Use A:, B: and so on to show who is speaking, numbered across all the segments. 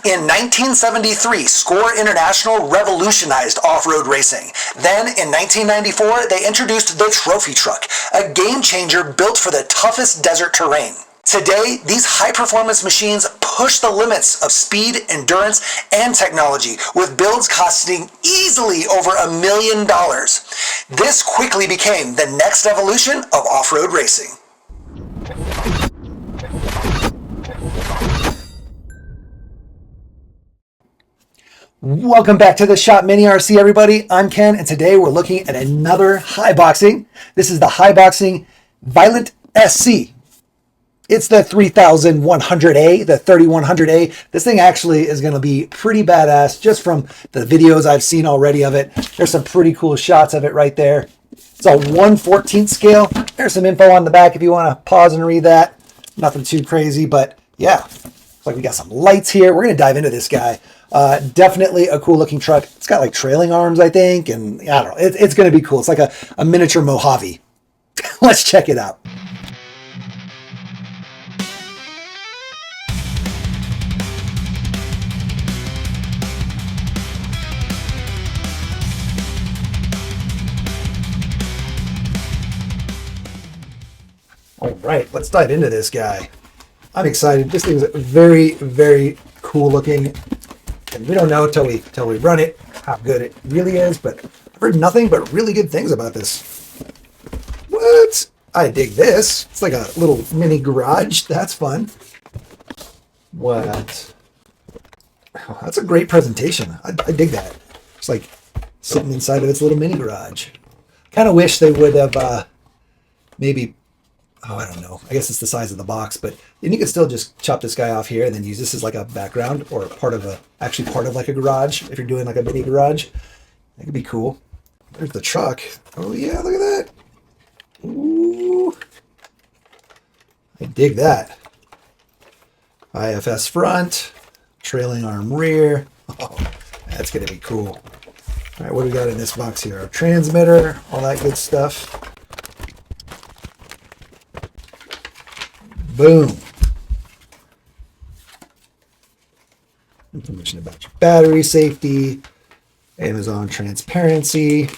A: In 1973, Score International revolutionized off-road racing. Then, in 1994, they introduced the Trophy Truck, a game changer built for the toughest desert terrain. Today, these high-performance machines push the limits of speed, endurance, and technology, with builds costing easily over $1 million. This quickly became the next evolution of off-road racing. Welcome back to the Shop Mini RC, everybody. I'm Ken, and today we're looking at another Haiboxing. This is the Haiboxing Violent SC. It's the 3100A, the 3100A. This thing actually is going to be pretty badass just from the videos I've seen already of it. There's some pretty cool shots of it right there. It's a 1/14 scale. There's some info on the back if you want to pause and read that. Nothing too crazy, but yeah. Looks like we got some lights here. We're going to dive into this guy. Definitely a cool looking truck. It's got like trailing arms, I think, and I don't know. It's going to be cool. It's like a miniature Mojave. Let's check it out. All right, let's dive into this guy. I'm excited. This thing's very, very cool looking. And we don't know till we run it how good it really is, but I've heard nothing but really good things about this. What? I dig this. It's like a little mini garage. That's fun. What? Oh, that's a great presentation. I dig that. It's like sitting inside of its little mini garage. Kind of wish they would have maybe, oh, I don't know. I guess it's the size of the box, but then you could still just chop this guy off here and then use this as like a background or part of like a garage. If you're doing like a mini garage, that could be cool. There's the truck. Oh yeah, look at that. Ooh, I dig that. IFS front, trailing arm rear. Oh, that's gonna be cool. All right, what do we got in this box here? Our transmitter, all that good stuff. Boom. Information about your battery safety, Amazon transparency,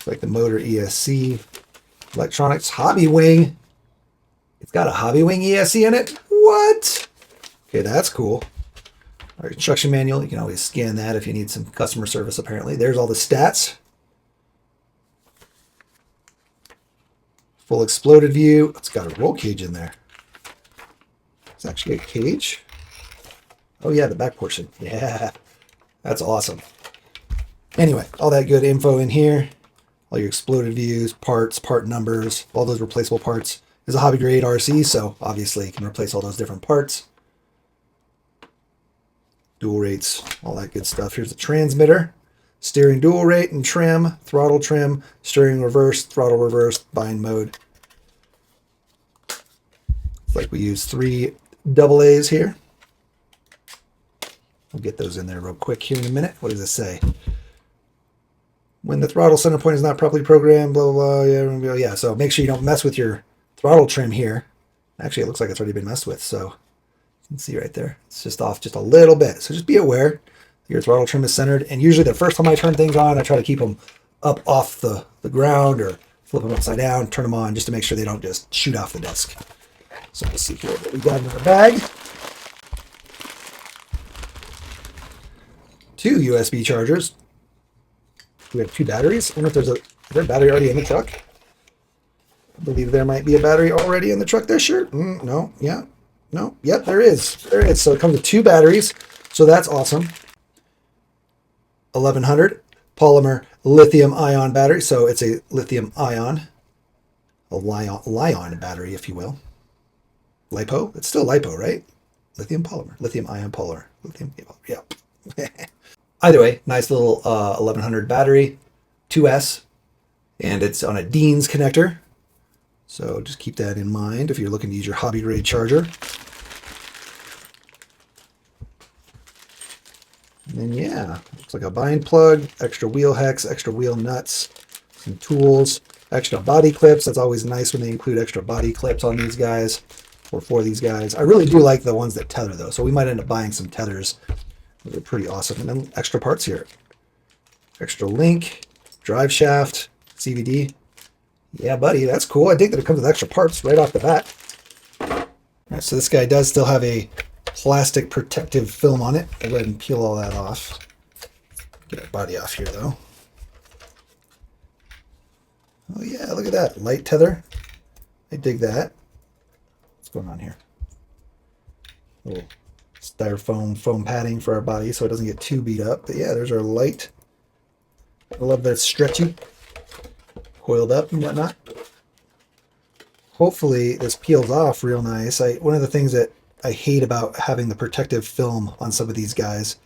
A: like the motor ESC, electronics, hobby wing. It's got a hobby wing ESC in it. What? Okay, that's cool. Our instruction manual, you can always scan that if you need some customer service apparently. There's all the stats. Full exploded view. It's got a roll cage in there. It's actually a cage. Oh yeah, the back portion. Yeah, that's awesome. Anyway, all that good info in here. All your exploded views, parts, part numbers, all those replaceable parts. It's a hobby grade RC, so obviously you can replace all those different parts. Dual rates, all that good stuff. Here's the transmitter. Steering dual rate and trim, throttle trim, steering reverse, throttle reverse, bind mode. It's like we use 3 AA's here. We'll get those in there real quick here in a minute. What does it say? When the throttle center point is not properly programmed, blah, blah, blah. Yeah, so make sure you don't mess with your throttle trim here. Actually, it looks like it's already been messed with, so you can see right there. It's just off just a little bit. So just be aware. Your throttle trim is centered, and usually the first time I turn things on, I try to keep them up off the ground or flip them upside down, turn them on just to make sure they don't just shoot off the desk. So let's see here what we got in the bag. 2 USB chargers. We have 2 batteries. I wonder if is there a battery already in the truck? I believe there might be a battery already in the truck there, sure. No, yeah. No, yep, there is. There is. So it comes with 2 batteries. So that's awesome. 1100 polymer lithium ion battery. So it's a lithium ion, a Li-ion battery, if you will. LiPo? It's still LiPo, right? Lithium polymer, lithium ion polymer, lithium, yeah. Either way, nice little 1100 battery, 2S, and it's on a Dean's connector. So just keep that in mind if you're looking to use your hobby grade charger. And then yeah, looks like a bind plug, extra wheel hex, extra wheel nuts, some tools, extra body clips. That's always nice when they include extra body clips on these guys. for these guys. I really do like the ones that tether though, so we might end up buying some tethers. They're pretty awesome. And then extra parts here. Extra link, drive shaft, CVD. Yeah, buddy, that's cool. I dig that it comes with extra parts right off the bat. All right, so this guy does still have a plastic protective film on it. I'll go ahead and peel all that off. Get our body off here though. Oh yeah, look at that. Light tether. I dig that. What's going on here? Little styrofoam foam padding for our body so it doesn't get too beat up. But yeah, there's our light. I love that it's stretchy, coiled up and whatnot. Hopefully this peels off real nice. One of the things that I hate about having the protective film on some of these guys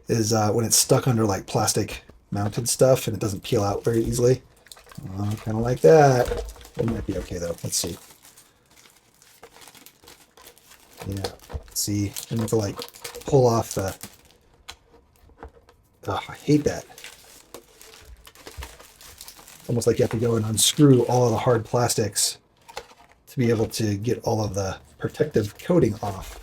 A: is when it's stuck under like plastic mounted stuff and it doesn't peel out very easily. Kind of like that. It might be okay though. Let's see. Yeah, see, I have to like pull off the. Oh, I hate that. Almost like you have to go and unscrew all of the hard plastics to be able to get all of the protective coating off.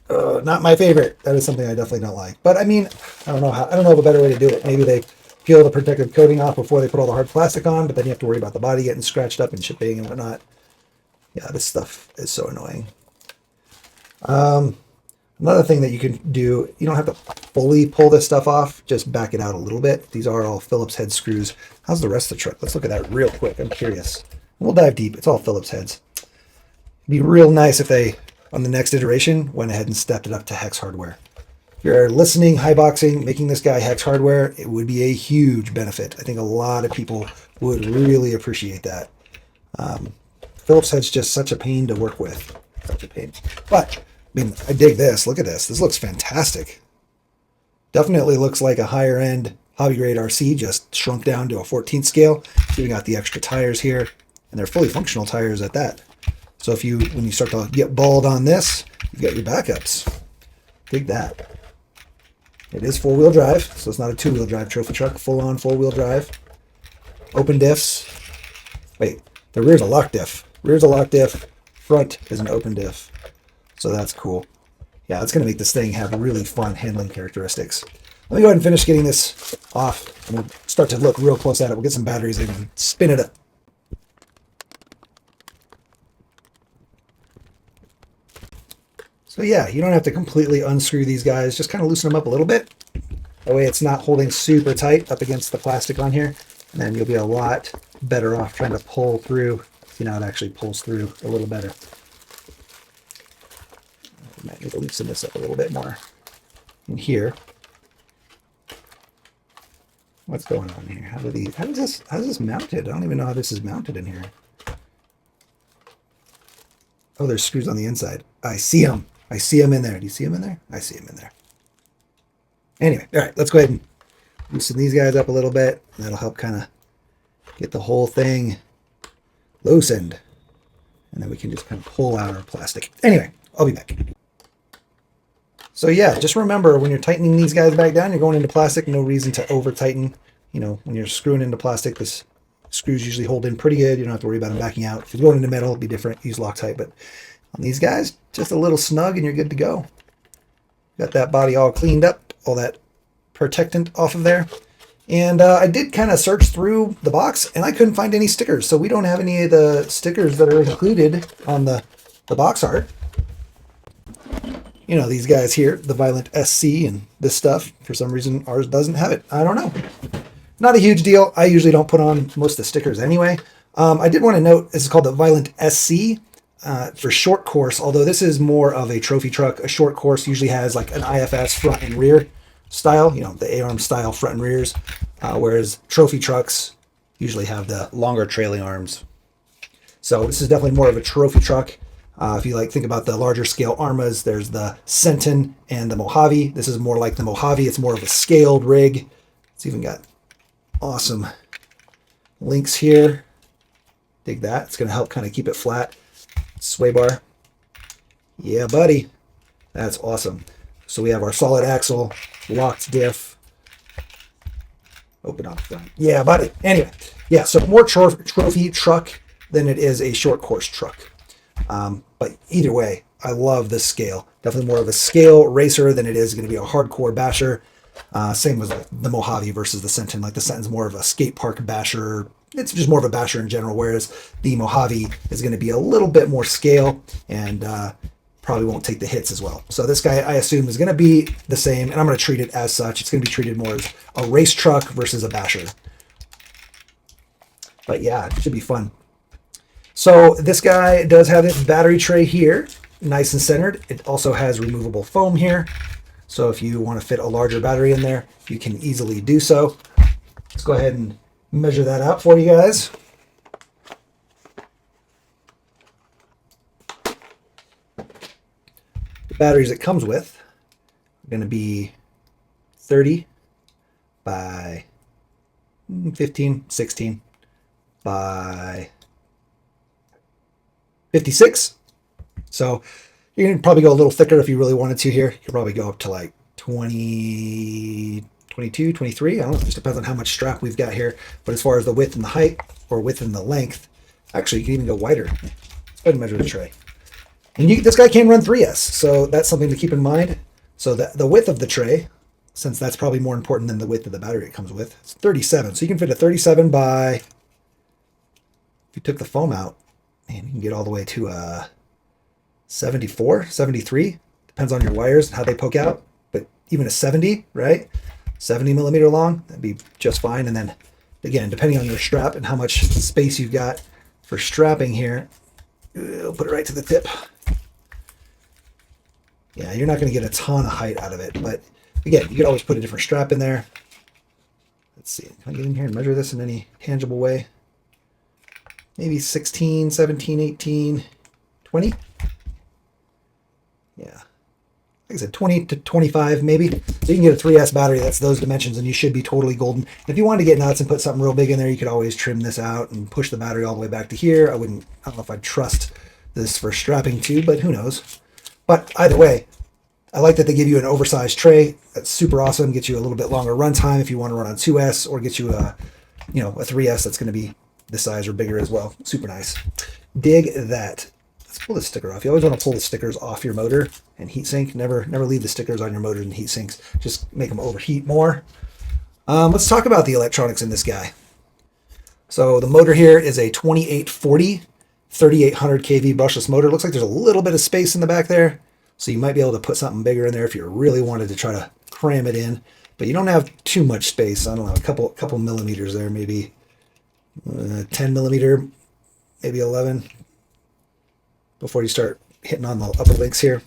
A: Not my favorite. That is something I definitely don't like. But I mean, I don't know of a better way to do it. Maybe they peel the protective coating off before they put all the hard plastic on, but then you have to worry about the body getting scratched up and shipping and whatnot. Yeah, this stuff is so annoying. Another thing that you can do, you don't have to fully pull this stuff off, just back it out a little bit. These are all Phillips head screws. How's the rest of the truck? Let's look at that real quick. I'm curious. We'll dive deep. It's all Phillips heads. It'd be real nice if they, on the next iteration, went ahead and stepped it up to hex hardware. If you're listening, Haiboxing, making this guy hex hardware, it would be a huge benefit. I think a lot of people would really appreciate that. Phillips head's just such a pain to work with. Such a pain. But, I mean, I dig this. Look at this. This looks fantastic. Definitely looks like a higher end hobby grade RC, just shrunk down to a 14th scale. So we got the extra tires here, and they're fully functional tires at that. So if you, when you start to get bald on this, you've got your backups. Dig that. It is 4-wheel drive, so it's not a 2-wheel drive trophy truck. Full on 4-wheel drive. Open diffs. Wait, the rear's a lock diff. Rear's a lock diff. Front is an open diff. So that's cool. Yeah, it's going to make this thing have really fun handling characteristics. Let me go ahead and finish getting this off, and we'll start to look real close at it. We'll get some batteries in and spin it up. So yeah, you don't have to completely unscrew these guys. Just kind of loosen them up a little bit. That way it's not holding super tight up against the plastic on here. And then you'll be a lot better off trying to pull through. See, now it actually pulls through a little better. I might need to loosen this up a little bit more in here. What's going on here? How is this mounted? I don't even know how this is mounted in here. Oh, there's screws on the inside. I see them. I see them in there. Do you see them in there? I see them in there. Anyway, all right, let's go ahead and loosen these guys up a little bit. And that'll help kind of get the whole thing loosened. And then we can just kind of pull out our plastic. Anyway, I'll be back. So yeah, just remember when you're tightening these guys back down, you're going into plastic. No reason to over tighten. You know, when you're screwing into plastic, this screws usually hold in pretty good. You don't have to worry about them backing out. If you're going into metal, it'll be different. Use Loctite. But on these guys, just a little snug and you're good to go. Got that body all cleaned up, all that protectant off of there. And I did kind of search through the box and I couldn't find any stickers. So we don't have any of the stickers that are included on the box art. You know, these guys here, the Violent SC and this stuff, for some reason ours doesn't have it. I don't know. Not a huge deal. I usually don't put on most of the stickers anyway. I did want to note, this is called the Violent SC for short course, although this is more of a trophy truck. A short course usually has like an IFS front and rear style, you know, the A-arm style front and rears, whereas trophy trucks usually have the longer trailing arms. So this is definitely more of a trophy truck. If you like think about the larger scale Armas, there's the Senton and the Mojave. This is more like the Mojave. It's more of a scaled rig. It's even got awesome links here. Dig that. It's going to help kind of keep it flat. Sway bar. Yeah, buddy. That's awesome. So we have our solid axle, locked diff. Open up front. Yeah, buddy. Anyway, yeah, so more trophy truck than it is a short course truck. But either way, I love this scale. Definitely more of a scale racer than it is going to be a hardcore basher. Same with the Mojave versus the Senton. Like the Senton's more of a skate park basher. It's just more of a basher in general, whereas the Mojave is going to be a little bit more scale and probably won't take the hits as well. So this guy, I assume, is going to be the same, and I'm going to treat it as such. It's going to be treated more as a race truck versus a basher. But yeah, it should be fun. So this guy does have its battery tray here, nice and centered. It also has removable foam here. So if you want to fit a larger battery in there, you can easily do so. Let's go ahead and measure that out for you guys. The batteries it comes with are going to be 30 by 15, 16 by 56. So you can probably go a little thicker if you really wanted to here. You could probably go up to like 20, 22, 23. I don't know. It just depends on how much strap we've got here. But as far as the width and the height, or width and the length, actually, you can even go wider. Let's go ahead and measure the tray. And this guy can run 3S, so that's something to keep in mind. So the width of the tray, since that's probably more important than the width of the battery it comes with, it's 37. So you can fit a 37 by, if you took the foam out, man, you can get all the way to 74, 73. Depends on your wires and how they poke out. But even a 70, right? 70 millimeter long, that'd be just fine. And then again, depending on your strap and how much space you've got for strapping here, we'll put it right to the tip. Yeah, you're not going to get a ton of height out of it, but again, you could always put a different strap in there. Let's see, can I get in here and measure this in any tangible way? Maybe 16, 17, 18, 20. Yeah, like I said, 20 to 25 maybe. So you can get a 3S battery that's those dimensions and you should be totally golden. And if you wanted to get nuts and put something real big in there, you could always trim this out and push the battery all the way back to here. I don't know if I'd trust this for strapping to, but who knows. But either way, I like that they give you an oversized tray. That's super awesome. Gets you a little bit longer runtime if you want to run on 2S, or get you a 3S that's going to be this size or bigger as well. Super nice. Dig that. Let's pull the sticker off. You always want to pull the stickers off your motor and heatsink. Never leave the stickers on your motors and heat sinks. Just make them overheat more. Let's talk about the electronics in this guy. So the motor here is a 2840 3800 kV brushless motor. Looks like there's a little bit of space in the back there, so you might be able to put something bigger in there if you really wanted to try to cram it in. But you don't have too much space. I don't know, a couple millimeters there, maybe 10 millimeter, maybe 11, before you start hitting on the upper links here.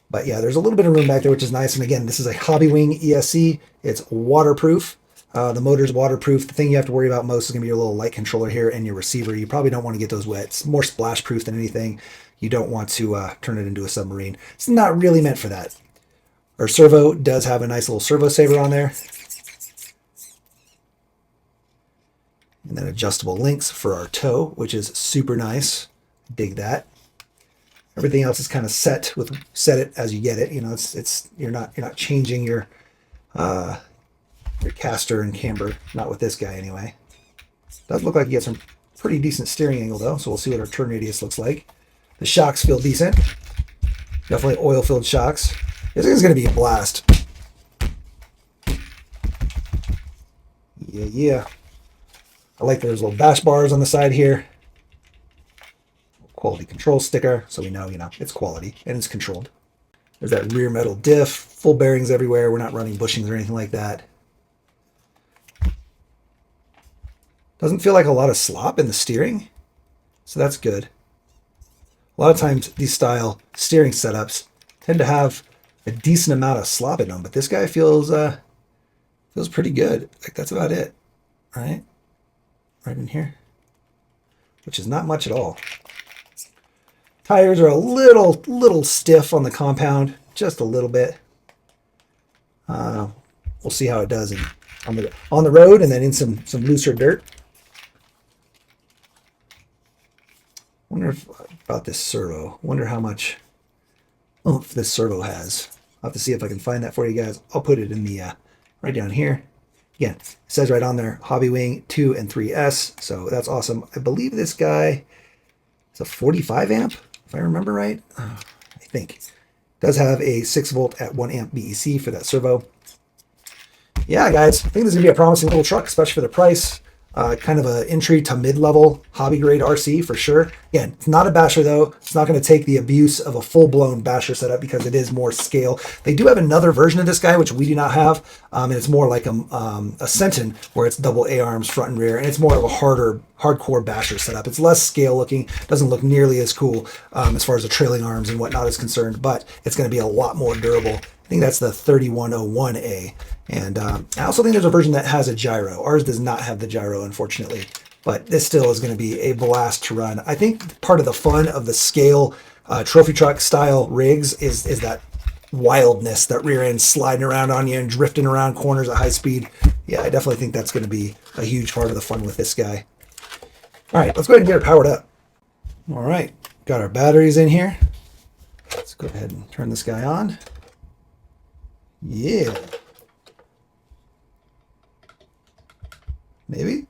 A: But yeah, there's a little bit of room back there, which is nice. And again, this is a Haiboxing ESC. It's waterproof. The motor's waterproof. The thing you have to worry about most is going to be your little light controller here and your receiver. You probably don't want to get those wet. It's more splash proof than anything. You don't want to turn it into a submarine. It's not really meant for that. Our servo does have a nice little servo saver on there. And then adjustable links for our toe, which is super nice. Dig that. Everything else is kind of set it as you get it. You know, you're not changing your caster and camber, not with this guy anyway. Does look like you get some pretty decent steering angle though, so we'll see what our turn radius looks like. The shocks feel decent. Definitely oil-filled shocks. This is going to be a blast. Yeah. I like there's little bash bars on the side here. Quality control sticker, so we know, it's quality and it's controlled. There's that rear metal diff, full bearings everywhere. We're not running bushings or anything like that. Doesn't feel like a lot of slop in the steering, so that's good. A lot of times these style steering setups tend to have a decent amount of slop in them, but this guy feels pretty good. Like that's about it, right? Right in here, which is not much at all. Tires are a little stiff on the compound, just a little bit. We'll see how it does on the road and then in some looser dirt. Wonder about this servo. Wonder how much this servo has. I'll have to see if I can find that for you guys. I'll put it in the right down here. Again, it says right on there, Haiboxing 2 and 3S. So that's awesome. I believe this guy It's a 45 amp, if I remember right. I think. It does have a 6 volt at 1 amp BEC for that servo. Yeah, guys, I think this is going to be a promising little truck, especially for the price. Kind of an entry to mid-level hobby grade RC for sure. Again, it's not a basher though. It's not going to take the abuse of a full-blown basher setup because it is more scale. They do have another version of this guy, which we do not have, and it's more like a Senton, where it's double A-arms front and rear, and it's more of a hardcore basher setup. It's less scale looking, doesn't look nearly as cool as far as the trailing arms and whatnot is concerned, but it's going to be a lot more durable. I think that's the 3101A. And I also think there's a version that has a gyro. Ours does not have the gyro, unfortunately, but this still is going to be a blast to run. I think part of the fun of the scale trophy truck style rigs is that wildness, that rear end sliding around on you and drifting around corners at high speed. Yeah, I definitely think that's going to be a huge part of the fun with this guy. All right, let's go ahead and get her powered up. All right, got our batteries in here. Let's go ahead and turn this guy on. Yeah. Maybe?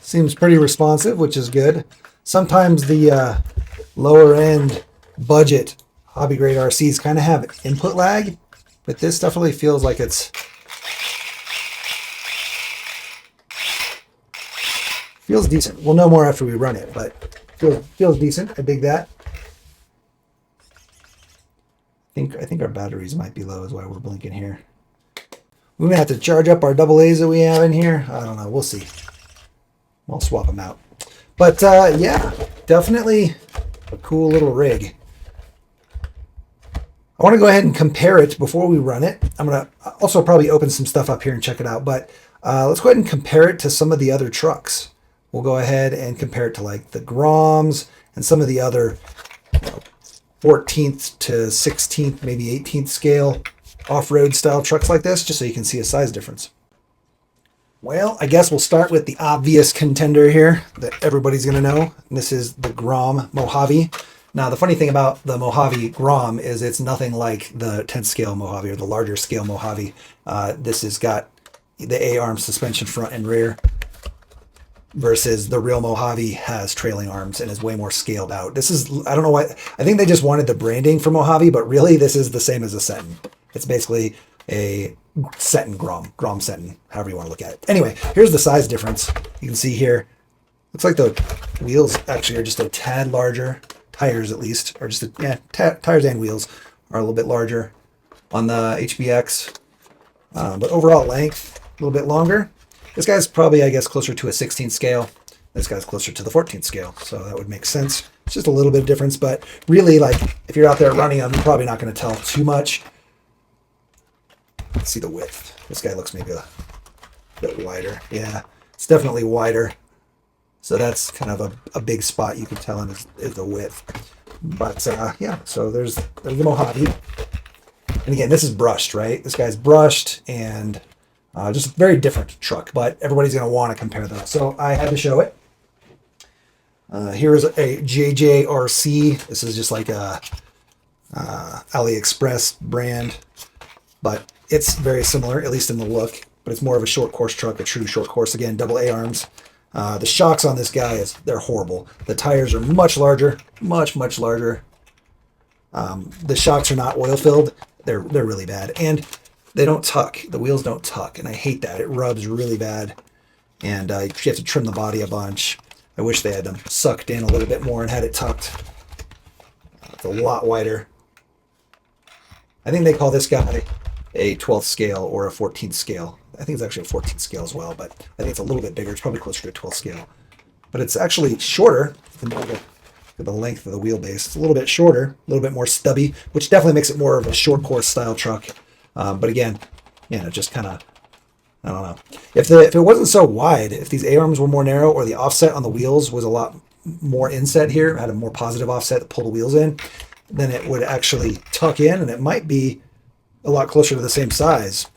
A: Seems pretty responsive, which is good. Sometimes the lower end budget hobby grade RCs kind of have input lag, but this definitely feels like it's feels decent. We'll know more after we run it, but feels decent. I dig that. I think our batteries might be low, is why we're blinking here. We may have to charge up our double A's that we have in here. I don't know. We'll see. I'll swap them out. But yeah, definitely a cool little rig. I want to go ahead and compare it before we run it. I'm going to also probably open some stuff up here and check it out, but let's go ahead and compare it to some of the other trucks. We'll go ahead and compare it to like the Groms and some of the other 14th to 16th, maybe 18th scale off-road style trucks like this, just so you can see a size difference. Well, I guess we'll start with the obvious contender here that everybody's going to know. And this is the Grom Mojave. Now, the funny thing about the Mojave Grom is it's nothing like the 10th scale Mojave or the larger scale Mojave. This has got the A-arm suspension front and rear versus the real Mojave has trailing arms and is way more scaled out. This is, I don't know why, I think they just wanted the branding for Mojave, but really this is the same as a Senton. It's basically a Senton Grom Senton, however you want to look at it. Anyway, here's the size difference. You can see here, looks like the wheels actually are just a tad larger. Tires at least are just tires and wheels are a little bit larger on the HBX, but overall length a little bit longer. This guy's probably, I guess, closer to a 16th scale. This guy's closer to the 14th scale, so that would make sense. It's just a little bit of difference, but really, like, if you're out there running them, you're probably not going to tell too much. Let's see the width. This guy looks maybe a bit wider. Yeah, it's definitely wider. So that's kind of a big spot you can tell in is the width. But yeah, so there's the Mojave. And again, this is brushed, right? This guy's brushed and just a very different truck, but everybody's going to want to compare them. So I had to show it. Here is a JJRC. This is just like a AliExpress brand, but it's very similar, at least in the look, but it's more of a short course truck, a true short course. Again, double A-arms. The shocks on this guy, they're horrible. The tires are much larger, much larger. The shocks are not oil filled. They're really bad. And they don't tuck. The wheels don't tuck, and I hate that. It rubs really bad, and you have to trim the body a bunch. I wish they had them sucked in a little bit more and had it tucked. It's a lot wider. I think they call this guy a 12th scale or a 14th scale. I think it's actually a 14th scale as well, but I think it's a little bit bigger. It's probably closer to a 12th scale. But it's actually shorter. Look at the length of the wheelbase. It's a little bit shorter, a little bit more stubby, which definitely makes it more of a short course style truck. But again, just kind of, I don't know. If it wasn't so wide, if these A-arms were more narrow or the offset on the wheels was a lot more inset here, had a more positive offset to pull the wheels in, then it would actually tuck in and it might be a lot closer to the same size.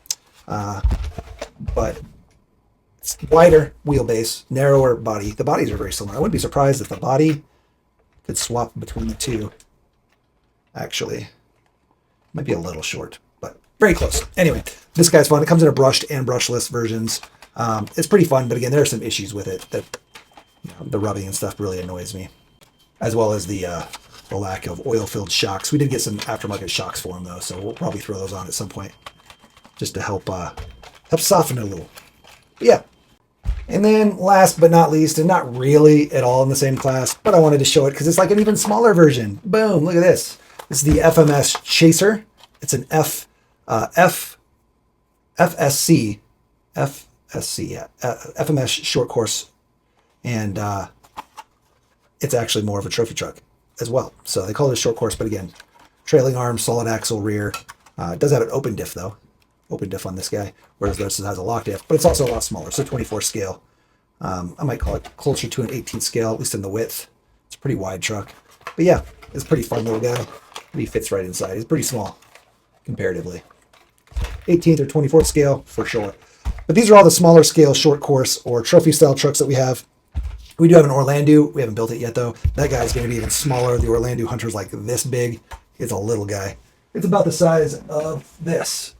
A: But It's wider wheelbase, narrower body. The bodies are very similar. I wouldn't be surprised if the body could swap between the two. Actually, might be a little short, but very close. Anyway, this guy's fun. It comes in a brushed and brushless versions. It's pretty fun, but again, there are some issues with it that the rubbing and stuff really annoys me, as well as the lack of oil-filled shocks. We did get some aftermarket shocks for them though, so we'll probably throw those on at some point just to help soften it a little. But yeah. And then last but not least, and not really at all in the same class, but I wanted to show it because it's like an even smaller version. Boom, look at this. This is the FMS Chaser. It's an FSC, FMS short course. And it's actually more of a trophy truck as well. So they call it a short course, but again, trailing arm, solid axle rear. It does have an open diff though. Open diff on this guy, whereas this has a lock diff, but it's also a lot smaller, so 24 scale. I might call it closer to an 18 scale, at least in the width. It's a pretty wide truck. But yeah, it's a pretty fun little guy. He fits right inside. He's pretty small, comparatively. 18th or 24th scale, for sure. But these are all the smaller scale short course or trophy style trucks that we have. We do have an Orlando. We haven't built it yet, though. That guy's going to be even smaller. The Orlando Hunter's like this big. It's a little guy. It's about the size of this.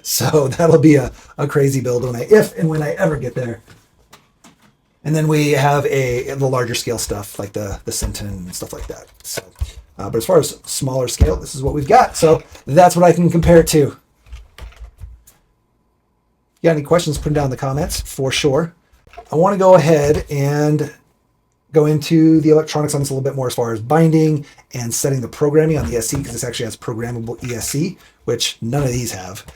A: So that'll be a crazy build if and when I ever get there. And then we have the larger scale stuff like the Centon and stuff like that. So, but as far as smaller scale, this is what we've got. So that's what I can compare it to. You got any questions? Put them down in the comments for sure. I want to go ahead and go into the electronics on this a little bit more as far as binding and setting the programming on the ESC, because this actually has programmable ESC, which none of these have.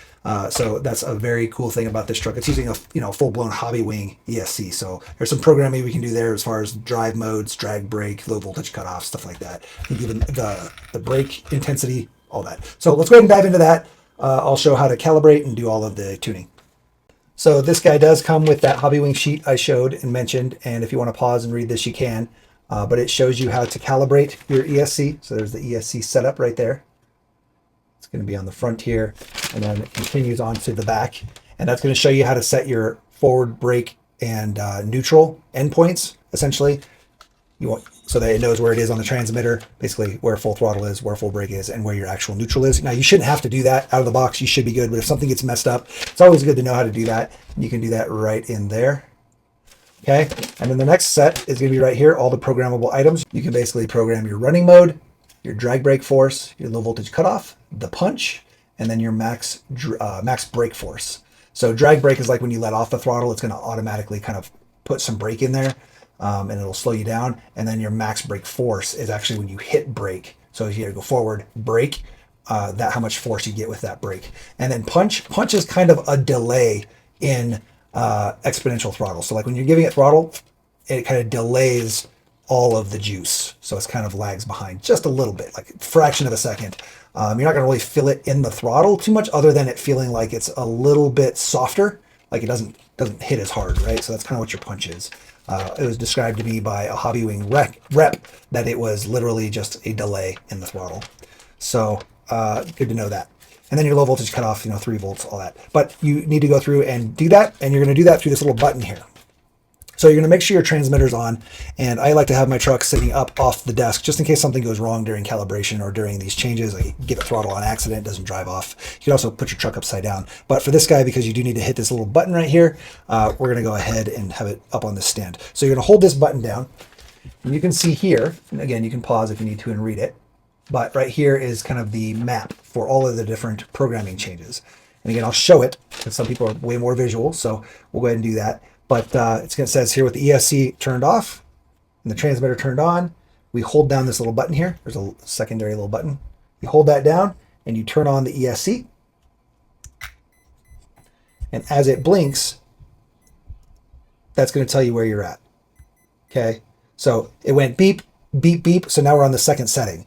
A: So that's a very cool thing about this truck. It's using a full-blown hobby wing ESC. So there's some programming we can do there as far as drive modes, drag brake, low voltage cutoff, stuff like that. And even the brake intensity, all that. So let's go ahead and dive into that. I'll show how to calibrate and do all of the tuning. So this guy does come with that hobby wing sheet I showed and mentioned, and if you want to pause and read this, you can. But it shows you how to calibrate your ESC. So there's the ESC setup right there. It's going to be on the front here, and then it continues on to the back. And that's going to show you how to set your forward, brake, and neutral endpoints, essentially. So that it knows where it is on the transmitter, basically where full throttle is, where full brake is, and where your actual neutral is. Now, you shouldn't have to do that out of the box. You should be good, but if something gets messed up, it's always good to know how to do that. You can do that right in there. Okay, and then the next set is going to be right here, all the programmable items. You can basically program your running mode, your drag brake force, your low voltage cutoff, the punch, and then your max brake force. So drag brake is like when you let off the throttle, it's going to automatically kind of put some brake in there. And it'll slow you down. And then your max brake force is actually when you hit brake. So if you go forward, brake, how much force you get with that brake. And then punch is kind of a delay in exponential throttle. So like when you're giving it throttle, it kind of delays all of the juice. So it's kind of lags behind just a little bit, like a fraction of a second. You're not going to really feel it in the throttle too much, other than it feeling like it's a little bit softer, like it doesn't hit as hard, right? So that's kind of what your punch is. It was described to me by a hobby wing rep that it was literally just a delay in the throttle. So good to know that. And then your low voltage cutoff, 3 volts, all that. But you need to go through and do that, and you're going to do that through this little button here. So you're going to make sure your transmitter's on, and I like to have my truck sitting up off the desk just in case something goes wrong during calibration or during these changes. Like give it throttle on accident, it doesn't drive off. You can also put your truck upside down. But for this guy, because you do need to hit this little button right here, we're going to go ahead and have it up on this stand. So you're going to hold this button down, and you can see here, and again, you can pause if you need to and read it, but right here is kind of the map for all of the different programming changes. And again, I'll show it because some people are way more visual, so we'll go ahead and do that. But it says here with the ESC turned off and the transmitter turned on, we hold down this little button here. There's a secondary little button. You hold that down and you turn on the ESC. And as it blinks, that's going to tell you where you're at. Okay, so it went beep, beep, beep. So now we're on the second setting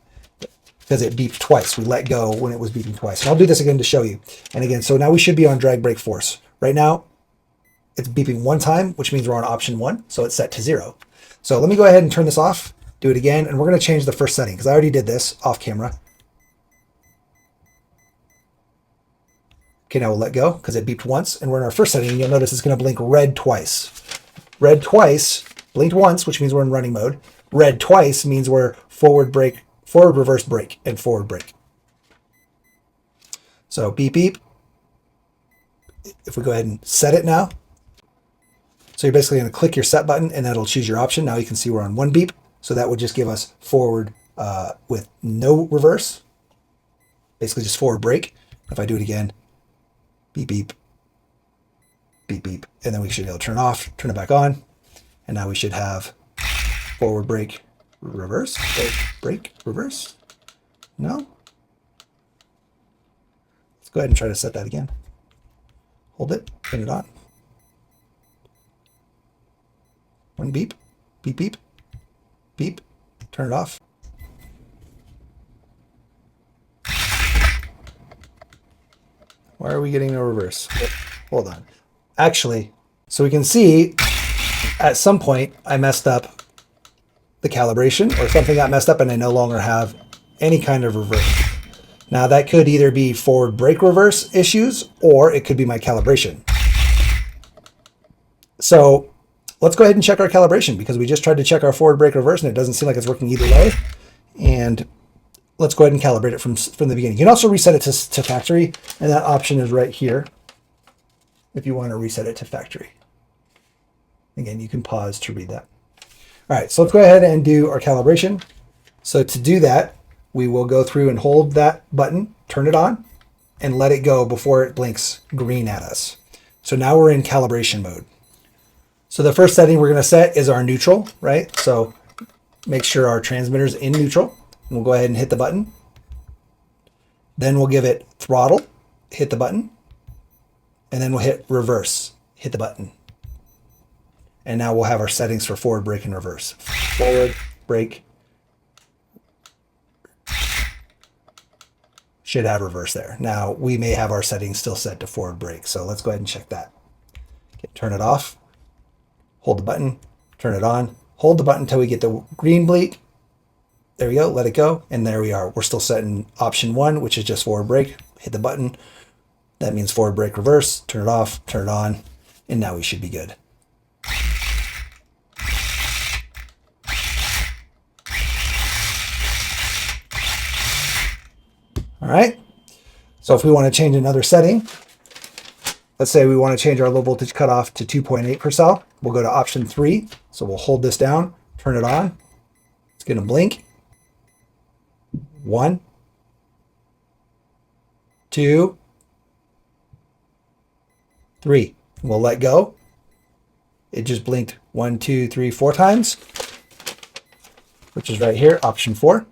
A: because it beeped twice. We let go when it was beeping twice. And I'll do this again to show you. And again, so now we should be on drag brake force. Right now, it's beeping one time, which means we're on option 1, so it's set to 0. So let me go ahead and turn this off, do it again, and we're going to change the first setting because I already did this off camera. Okay, now we'll let go because it beeped once, and we're in our first setting, and you'll notice it's going to blink red twice. Red twice, blinked once, which means we're in running mode. Red twice means we're forward brake, forward reverse brake, and forward brake. So beep beep. If we go ahead and set it now, so you're basically going to click your set button, and that'll choose your option. Now you can see we're on one beep, so that would just give us forward with no reverse, basically just forward brake. If I do it again, beep beep, beep beep, and then we should be able to turn it off, turn it back on, and now we should have forward brake, reverse, brake, reverse. No? Let's go ahead and try to set that again. Hold it, turn it on. One beep, beep, beep, beep, turn it off. Why are we getting no reverse? Hold on. Actually, so we can see at some point I messed up the calibration, or something got messed up and I no longer have any kind of reverse. Now that could either be forward brake reverse issues, or it could be my calibration. So let's go ahead and check our calibration, because we just tried to check our forward brake reverse and it doesn't seem like it's working either way. And let's go ahead and calibrate it from the beginning. You can also reset it to factory, and that option is right here if you want to reset it to factory. Again, you can pause to read that. All right, so let's go ahead and do our calibration. So to do that, we will go through and hold that button, turn it on, and let it go before it blinks green at us. So now we're in calibration mode. So the first setting we're going to set is our neutral, right? So make sure our transmitter's in neutral. And we'll go ahead and hit the button. Then we'll give it throttle, hit the button. And then we'll hit reverse, hit the button. And now we'll have our settings for forward brake and reverse. Forward, brake. Should have reverse there. Now we may have our settings still set to forward brake. So let's go ahead and check that. Okay, turn it off. Hold the button, turn it on. Hold the button until we get the green blink. There we go, let it go, and there we are. We're still setting option 1, which is just forward brake. Hit the button. That means forward brake reverse. Turn it off, turn it on, and now we should be good. All right, so if we want to change another setting, let's say we want to change our low voltage cutoff to 2.8 per cell. We'll go to option 3. So we'll hold this down, turn it on. It's going to blink. 1, 2, 3. We'll let go. It just blinked 1, 2, 3, 4 times, which is right here, option 4.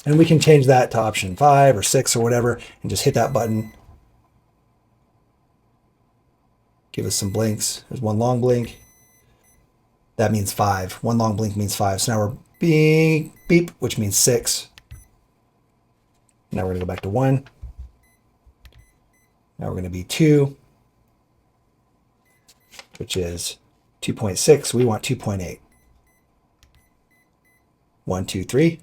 A: And we can change that to option 5 or 6 or whatever, and just hit that button. Give us some blinks. There's one long blink. That means 5. One long blink means 5. So now we're beep, beep, which means 6. Now we're going to go back to 1. Now we're going to be 2, which is 2.6. We want 2.8. 1, 2, 3.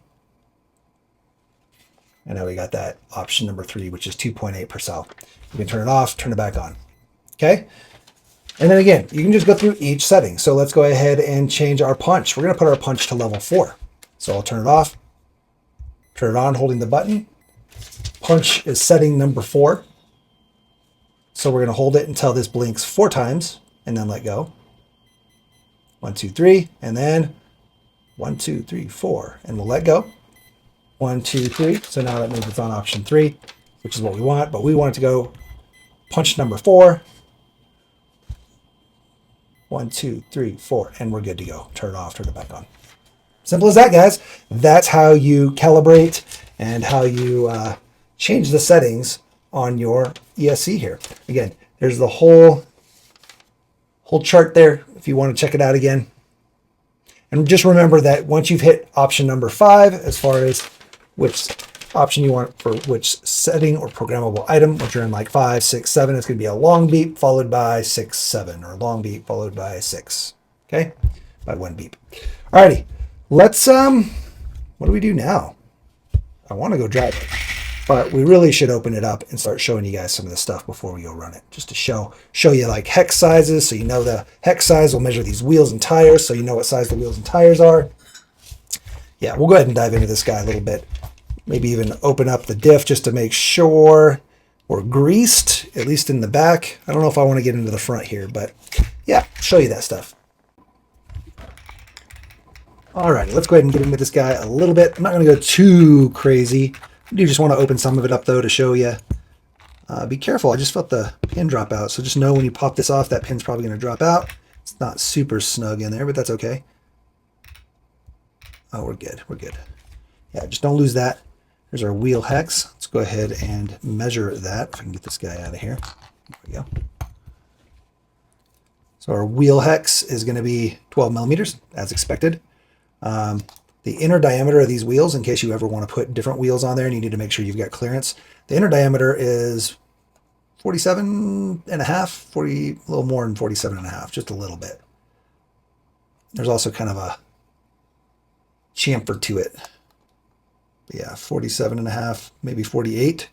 A: And now we got that option number 3, which is 2.8 per cell. You can turn it off, turn it back on. Okay. And then again, you can just go through each setting. So let's go ahead and change our punch. We're going to put our punch to level 4. So I'll turn it off, turn it on, holding the button. Punch is setting number 4. So we're going to hold it until this blinks 4 times and then let go. 1, 2, 3, and then 1, 2, 3, 4, and we'll let go. 1, 2, 3. So now that means it's on option 3, which is what we want, but we want it to go punch number 4. 1, 2, 3, 4, and we're good to go. Turn it off, turn it back on. Simple as that, guys. That's how you calibrate and how you change the settings on your ESC here. Again, there's the whole chart there if you want to check it out again. And just remember that once you've hit option number 5, as far as which option you want for which setting or programmable item, which are in like 5, 6, 7, it's going to be a long beep followed by 6, 7, or a long beep followed by 6. Okay, by 1 beep. Alrighty, let's what do we do now? I want to go drive it. But we really should open it up and start showing you guys some of this stuff before we go run it, just to show you like hex sizes, so you know the hex size will measure these wheels and tires, so you know what size the wheels and tires are. Yeah, we'll go ahead and dive into this guy a little bit. Maybe even open up the diff just to make sure we're greased, at least in the back. I don't know if I want to get into the front here, but yeah, show you that stuff. All right, let's go ahead and get into this guy a little bit. I'm not going to go too crazy. I do just want to open some of it up, though, to show you. Be careful. I just felt the pin drop out, so just know when you pop this off, that pin's probably going to drop out. It's not super snug in there, but that's okay. Oh, we're good. We're good. Yeah, just don't lose that. There's our wheel hex. Let's go ahead and measure that. If I can get this guy out of here. There we go. So our wheel hex is going to be 12 millimeters, as expected. The inner diameter of these wheels, in case you ever want to put different wheels on there and you need to make sure you've got clearance, the inner diameter is 47 and a half, a little more than 47 and a half, just a little bit. There's also kind of a chamfer to it. But yeah, 47 and a half, maybe 48.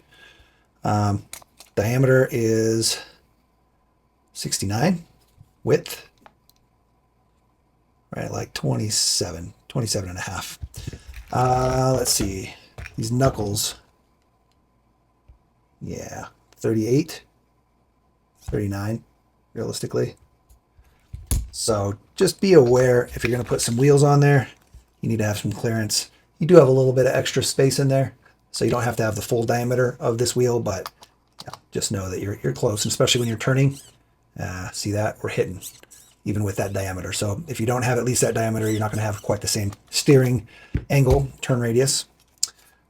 A: Diameter is 69. Width, right, like 27 and a half. Let's see, these knuckles, yeah, 38, 39, realistically. So just be aware, if you're going to put some wheels on there, you need to have some clearance. You do have a little bit of extra space in there, so you don't have to have the full diameter of this wheel, but yeah, just know that you're close, and especially when you're turning. See that? We're hitting even with that diameter. So if you don't have at least that diameter, you're not going to have quite the same steering angle, turn radius.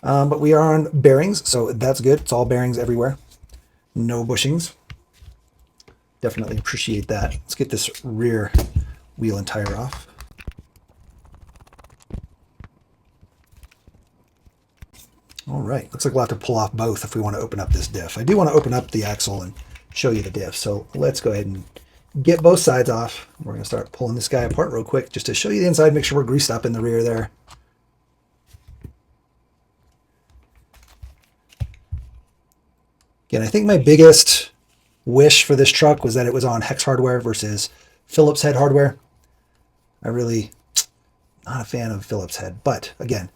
A: But we are on bearings, so that's good. It's all bearings everywhere. No bushings. Definitely appreciate that. Let's get this rear wheel and tire off. All right, looks like we'll have to pull off both if we want to open up this diff. I do want to open up the axle and show you the diff. So let's go ahead and get both sides off. We're going to start pulling this guy apart real quick just to show you the inside, make sure we're greased up in the rear there. Again, I think my biggest wish for this truck was that it was on hex hardware versus Phillips head hardware. I really not a fan of Phillips head, but again,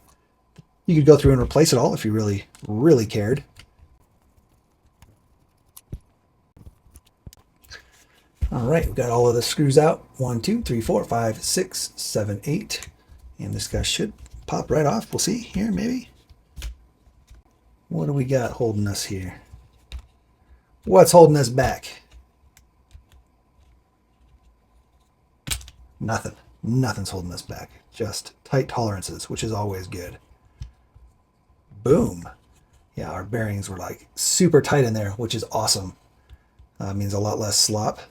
A: you could go through and replace it all if you really, really cared. All right, we've got all of the screws out. 1, 2, 3, 4, 5, 6, 7, 8. And this guy should pop right off. We'll see here, maybe. What do we got holding us here? What's holding us back? Nothing. Nothing's holding us back. Just tight tolerances, which is always good. Boom. Yeah, our bearings were like super tight in there, which is awesome. Means a lot less slop.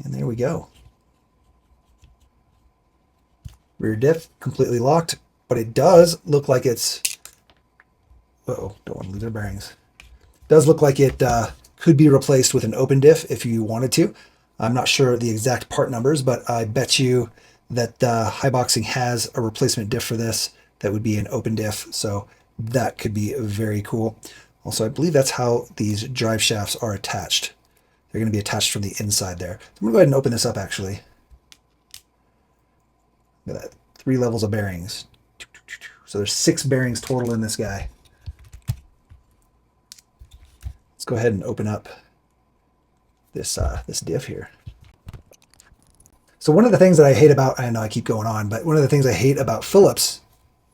A: And there we go. Rear diff completely locked, but it does look like it's, uh-oh, don't want to lose our bearings. It does look like it could be replaced with an open diff if you wanted to. I'm not sure the exact part numbers, but I bet you that Haiboxing has a replacement diff for this that would be an open diff, so that could be very cool. Also, I believe that's how these drive shafts are attached. They're going to be attached from the inside there. I'm going to go ahead and open this up, actually. Look at that. 3 levels of bearings. So there's 6 bearings total in this guy. Let's go ahead and open up this this diff here. So one of the things that I hate about, I know I keep going on, but one of the things I hate about Phillips,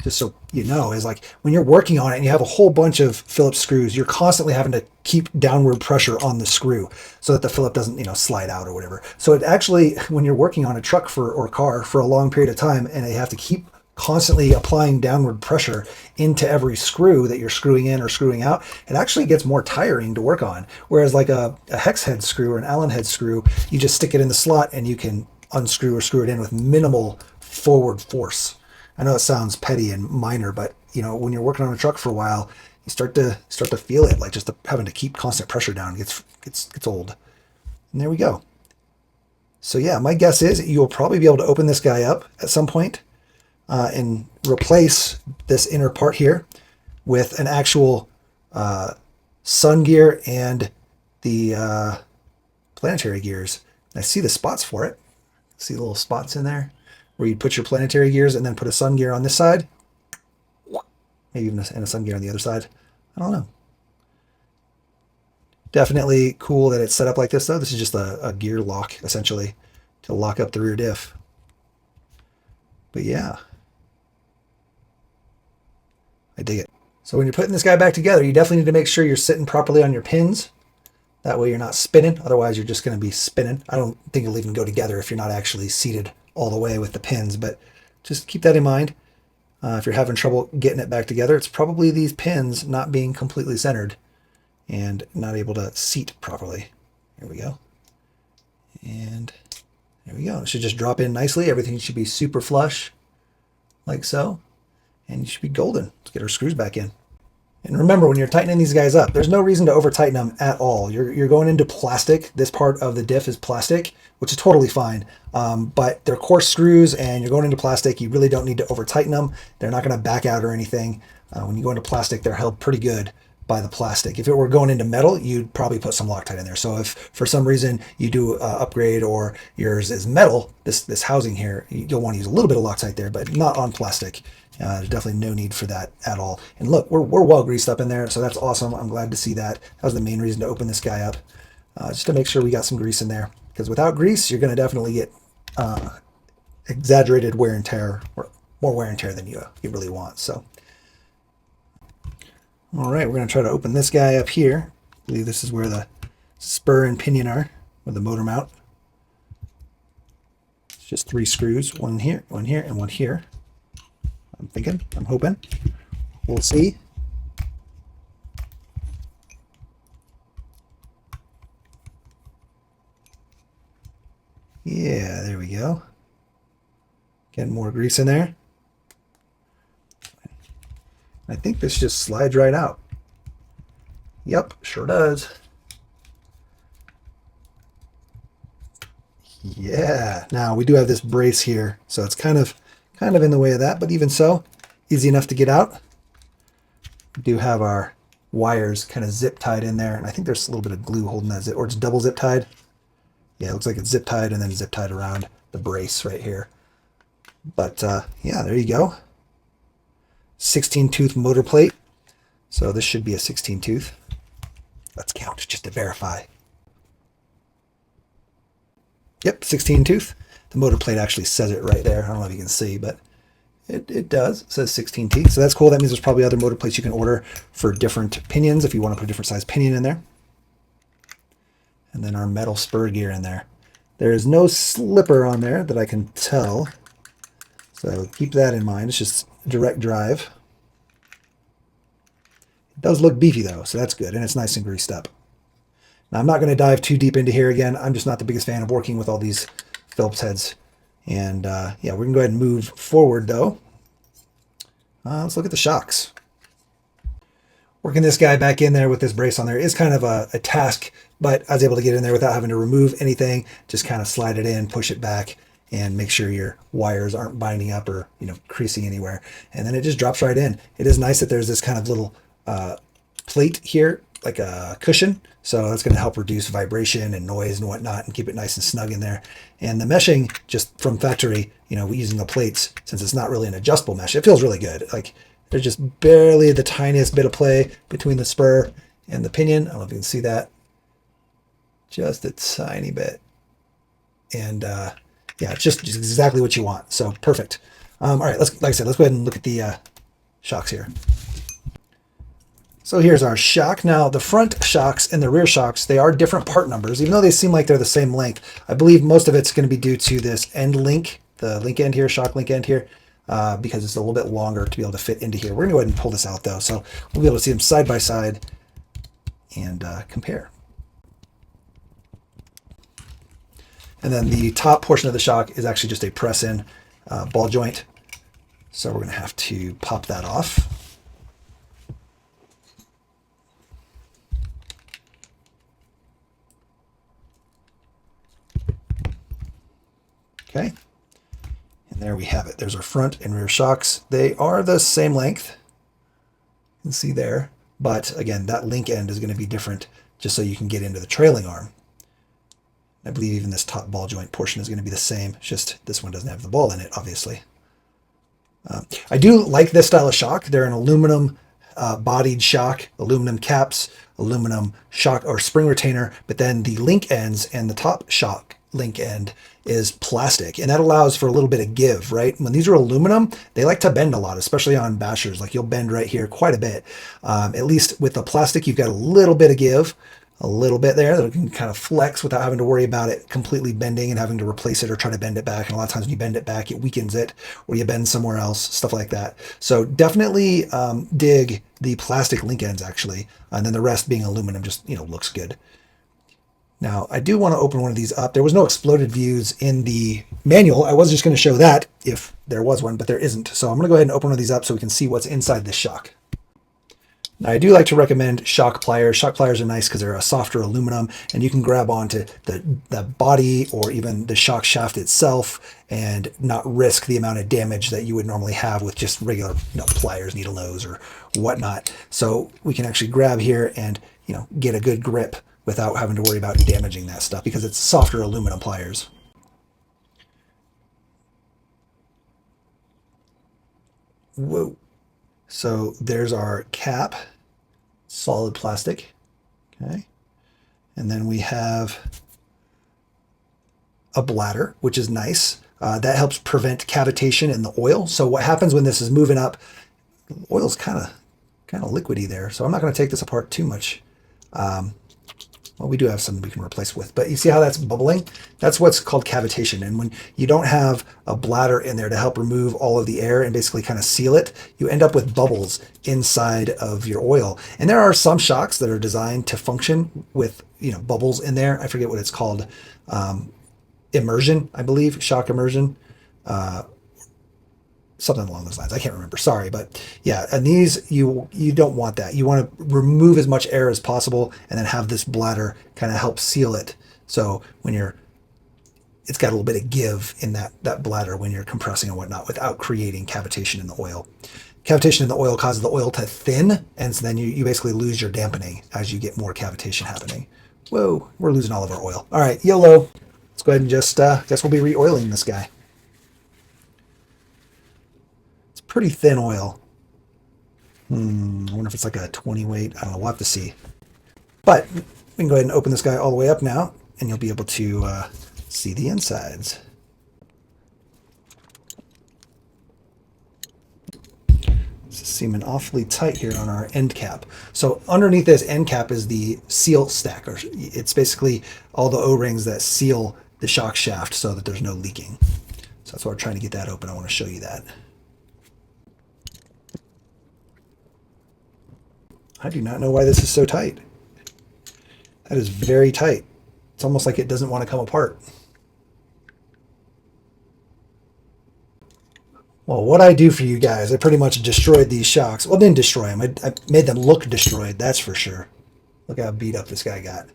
A: just so you know, is like when you're working on it and you have a whole bunch of Phillips screws, you're constantly having to keep downward pressure on the screw so that the Phillip doesn't, you know, slide out or whatever. So it actually, when you're working on a truck or car for a long period of time and you have to keep constantly applying downward pressure into every screw that you're screwing in or screwing out, it actually gets more tiring to work on. Whereas like a hex head screw or an Allen head screw, you just stick it in the slot and you can unscrew or screw it in with minimal forward force. I know it sounds petty and minor, but you know, when you're working on a truck for a while, you start to feel it, like just having to keep constant pressure down gets old. And there we go. So yeah, my guess is you'll probably be able to open this guy up at some point and replace this inner part here with an actual sun gear and the planetary gears. And I see the spots for it. See the little spots in there where you'd put your planetary gears and then put a sun gear on this side. Maybe even a sun gear on the other side. I don't know. Definitely cool that it's set up like this, though. This is just a gear lock, essentially, to lock up the rear diff. But yeah, I dig it. So when you're putting this guy back together, you definitely need to make sure you're sitting properly on your pins. That way you're not spinning. Otherwise, you're just going to be spinning. I don't think it'll even go together if you're not actually seated all the way with the pins, but just keep that in mind. If you're having trouble getting it back together, it's probably these pins not being completely centered and not able to seat properly. Here we go. And there we go. It should just drop in nicely. Everything should be super flush, like so. And you should be golden. Let's get our screws back in. And remember, when you're tightening these guys up, there's no reason to over tighten them at all. You're going into plastic. This part of the diff is plastic, which is totally fine. But they're coarse screws and you're going into plastic. You really don't need to over tighten them. They're not going to back out or anything. When you go into plastic, they're held pretty good by the plastic. If it were going into metal, you'd probably put some Loctite in there. So if for some reason you do upgrade or yours is metal, this housing here, you'll want to use a little bit of Loctite there, but not on plastic. There's definitely no need for that at all. And look, we're well greased up in there, so that's awesome. I'm glad to see that. That was the main reason to open this guy up, just to make sure we got some grease in there. Because without grease, you're going to definitely get exaggerated wear and tear, or more wear and tear than you really want. So, all right, we're going to try to open this guy up here. I believe this is where the spur and pinion are, with the motor mount. It's just 3 screws, one here, and one here. I'm hoping. We'll see. Yeah, there we go. Getting more grease in there. I think this just slides right out. Yep, sure does. Yeah, now we do have this brace here, so it's kind of in the way of that, but even so, easy enough to get out. We do have our wires kind of zip tied in there, and I think there's a little bit of glue holding that zip, or it's double zip tied. Yeah, it looks like it's zip tied and then zip tied around the brace right here. But yeah, there you go. 16-tooth motor plate. So this should be a 16-tooth. Let's count just to verify. Yep, 16-tooth. The motor plate actually says it right there. I don't know if you can see, but it does. It says 16 teeth. So that's cool. That means there's probably other motor plates you can order for different pinions if you want to put a different size pinion in there. And then our metal spur gear in there. There is no slipper on there that I can tell. So keep that in mind. It's just direct drive. It does look beefy though, so that's good. And it's nice and greased up. Now I'm not going to dive too deep into here again. I'm just not the biggest fan of working with all these Phillips heads. And yeah, we can go ahead and move forward though. Let's look at the shocks. Working this guy back in there with this brace on there is kind of a task, but I was able to get in there without having to remove anything. Just kind of slide it in, push it back, and make sure your wires aren't binding up or creasing anywhere. And then it just drops right in. It is nice that there's this kind of little plate here, like a cushion. So that's going to help reduce vibration and noise and whatnot and keep it nice and snug in there. And the meshing just from factory, using the plates, since it's not really an adjustable mesh, it feels really good. Like there's just barely the tiniest bit of play between the spur and the pinion. I don't know if you can see that. Just a tiny bit. And yeah, it's just exactly what you want. So perfect. All right, like I said, let's go ahead and look at the shocks here. So here's our shock. Now the front shocks and the rear shocks, they are different part numbers, even though they seem like they're the same length. I believe most of it's going to be due to this end link, the link end here, shock link end here, because it's a little bit longer to be able to fit into here. We're going to go ahead and pull this out though, so we'll be able to see them side by side and compare. And then the top portion of the shock is actually just a press-in ball joint. So we're going to have to pop that off. Okay, and there we have it. There's our front and rear shocks. They are the same length. You can see there. But again, that link end is going to be different just so you can get into the trailing arm. I believe even this top ball joint portion is going to be the same. It's just this one doesn't have the ball in it, obviously. I do like this style of shock. They're an aluminum bodied shock, aluminum caps, aluminum shock or spring retainer, but then the link ends and the top shock link end is plastic, and that allows for a little bit of give, right? When these are aluminum, they like to bend a lot, especially on bashers. Like you'll bend right here quite a bit. At least with the plastic, you've got a little bit of give, a little bit there that can kind of flex without having to worry about it completely bending and having to replace it or try to bend it back. And a lot of times when you bend it back, it weakens it, or you bend somewhere else, stuff like that. So definitely dig the plastic link ends actually, and then the rest being aluminum just, you know, looks good. Now, I do want to open one of these up. There was no exploded views in the manual. I was just going to show that if there was one, but there isn't. So I'm going to go ahead and open one of these up so we can see what's inside this shock. Now, I do like to recommend shock pliers. Shock pliers are nice because they're a softer aluminum, and you can grab onto the body or even the shock shaft itself and not risk the amount of damage that you would normally have with just regular, you know, pliers, needle nose, or whatnot. So we can actually grab here and, you know, get a good grip without having to worry about damaging that stuff because it's softer aluminum pliers. Whoa. So there's our cap, solid plastic, okay? And then we have a bladder, which is nice. That helps prevent cavitation in the oil. So what happens when this is moving up, the oil's kind of liquidy there. So I'm not going to take this apart too much. Well, we do have something we can replace with, but you see how that's bubbling? That's what's called cavitation. And when you don't have a bladder in there to help remove all of the air and basically kind of seal it, you end up with bubbles inside of your oil. And there are some shocks that are designed to function with, you know, bubbles in there. I forget what it's called. Immersion, I believe, shock immersion. Something along those lines. I can't remember. Sorry, but yeah, and these you don't want that. You want to remove as much air as possible and then have this bladder kind of help seal it. So when it's got a little bit of give in that bladder when you're compressing and whatnot without creating cavitation in the oil. Cavitation in the oil causes the oil to thin, and so then you basically lose your dampening as you get more cavitation happening. Whoa, we're losing all of our oil. All right, YOLO. Let's go ahead and just guess we'll be re-oiling this guy. Pretty thin oil. I wonder if it's like a 20 weight. I don't know. We'll have to see. But we can go ahead and open this guy all the way up now, and you'll be able to see the insides. This is seeming awfully tight here on our end cap. So underneath this end cap is the seal stack, or it's basically all the O-rings that seal the shock shaft so that there's no leaking. So that's why we're trying to get that open. I want to show you that. I do not know why this is so tight. That is very tight. It's almost like it doesn't want to come apart. Well, what I do for you guys, I pretty much destroyed these shocks. Well, I didn't destroy them. I made them look destroyed, that's for sure. Look how beat up this guy got.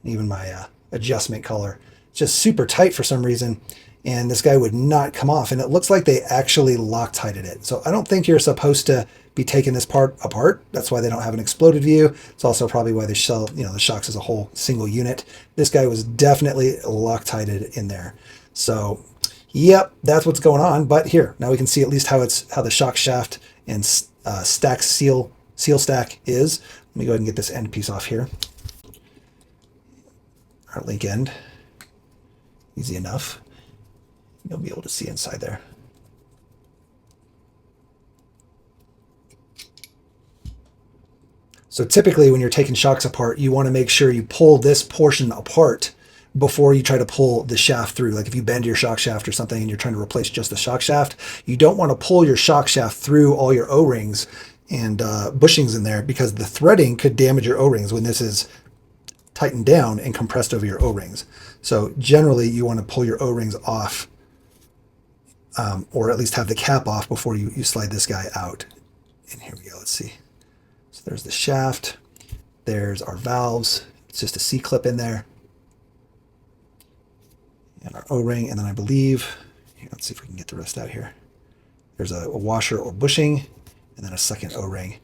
A: Even my adjustment color. It's just super tight for some reason, and this guy would not come off. And it looks like they actually Loctited it. So I don't think you're supposed to be taking this part apart. That's why they don't have an exploded view. It's also probably why they sell, you know, the shocks as a whole single unit. This guy was definitely Loctited in there. So, yep, that's what's going on. But here, now we can see at least how the shock shaft and stack seal stack is. Let me go ahead and get this end piece off here. Our link end, easy enough. You'll be able to see inside there. So typically when you're taking shocks apart, you want to make sure you pull this portion apart before you try to pull the shaft through. Like if you bend your shock shaft or something and you're trying to replace just the shock shaft, you don't want to pull your shock shaft through all your O-rings and bushings in there, because the threading could damage your O-rings when this is tightened down and compressed over your O-rings. So generally you want to pull your O-rings off, or at least have the cap off before you slide this guy out. And here we go, let's see. So there's the shaft, there's our valves, it's just a C-clip in there, and our O-ring, and then I believe, here, let's see if we can get the rest out here. There's a washer or bushing, and then a second O-ring.